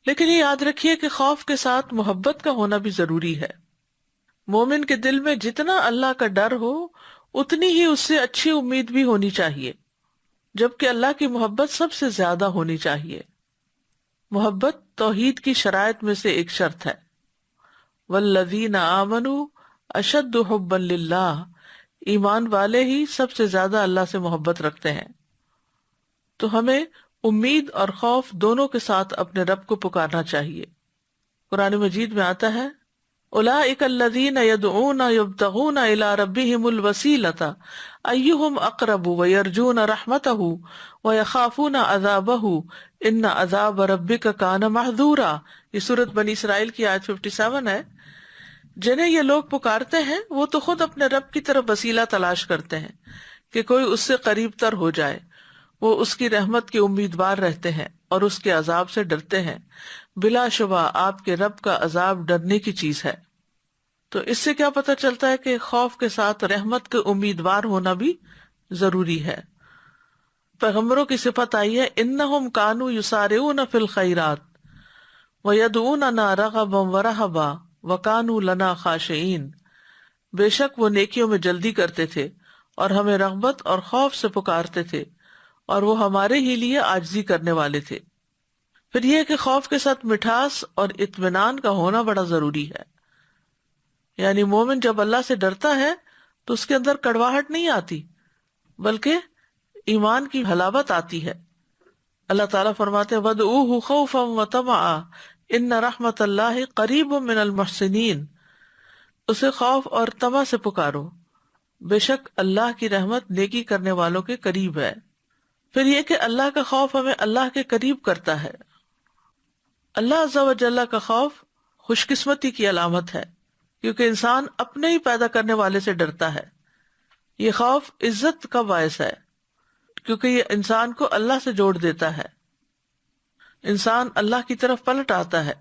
لیکن یہ یاد رکھیے کہ خوف کے ساتھ محبت کا ہونا بھی ضروری ہے. مومن کے دل میں جتنا اللہ کا ڈر ہو اتنی ہی اس سے اچھی امید بھی ہونی چاہیے، جبکہ اللہ کی محبت سب سے زیادہ ہونی چاہیے. محبت توحید کی شرائط میں سے ایک شرط ہے. والذین آمنوا اشد حبا للہ، ایمان والے ہی سب سے زیادہ اللہ سے محبت رکھتے ہیں. تو ہمیں امید اور خوف دونوں کے ساتھ اپنے رب کو پکارنا چاہیے. قرآن مجید میں آتا ہے اولئک الذین یدعون یبتغون الی ربہم الوسیلۃ ایہم اقرب ویرجون رحمتہ ویخافون عذابہ ان عذاب ربک کان محذورا. یہ سورۃ بنی اسرائیل کی آیت 57 ہے. جنہیں یہ لوگ پکارتے ہیں وہ تو خود اپنے رب کی طرف وسیلہ تلاش کرتے ہیں کہ کوئی اس سے قریب تر ہو جائے. وہ اس کی رحمت کے امیدوار رہتے ہیں اور اس کے عذاب سے ڈرتے ہیں. بلا شبہ آپ کے رب کا عذاب ڈرنے کی چیز ہے. تو اس سے کیا پتہ چلتا ہے کہ خوف کے ساتھ رحمت کے امیدوار ہونا بھی ضروری ہے. پیغمبروں کی صفت آئی ہے انہم کانوا یسارعون فی الخیرات ویدعوننا رغبا ورہبا وکانوا لنا خاشعین. بے شک وہ نیکیوں میں جلدی کرتے تھے اور ہمیں رغبت اور خوف سے پکارتے تھے اور وہ ہمارے ہی لیے عاجزی کرنے والے تھے. پھر یہ کہ خوف کے ساتھ مٹھاس اور اطمینان کا ہونا بڑا ضروری ہے. یعنی مومن جب اللہ سے ڈرتا ہے تو اس کے اندر کڑواہٹ نہیں آتی بلکہ ایمان کی حلاوت آتی ہے. اللہ تعالیٰ فرماتے ہیں وَادْعُوهُ خَوْفًا وَطَمَعًا إِنَّ رَحْمَتَ اللَّهِ قَرِيبٌ مِّنَ الْمُحْسِنِينَ. اسے خوف اور طمع سے پکارو، بے شک اللہ کی رحمت نیکی کرنے والوں کے قریب ہے. پھر یہ کہ اللہ کا خوف ہمیں اللہ کے قریب کرتا ہے. اللہ عز و جل کا خوف خوش قسمتی کی علامت ہے، کیونکہ انسان اپنے ہی پیدا کرنے والے سے ڈرتا ہے. یہ خوف عزت کا باعث ہے کیونکہ یہ انسان کو اللہ سے جوڑ دیتا ہے. انسان اللہ کی طرف پلٹ آتا ہے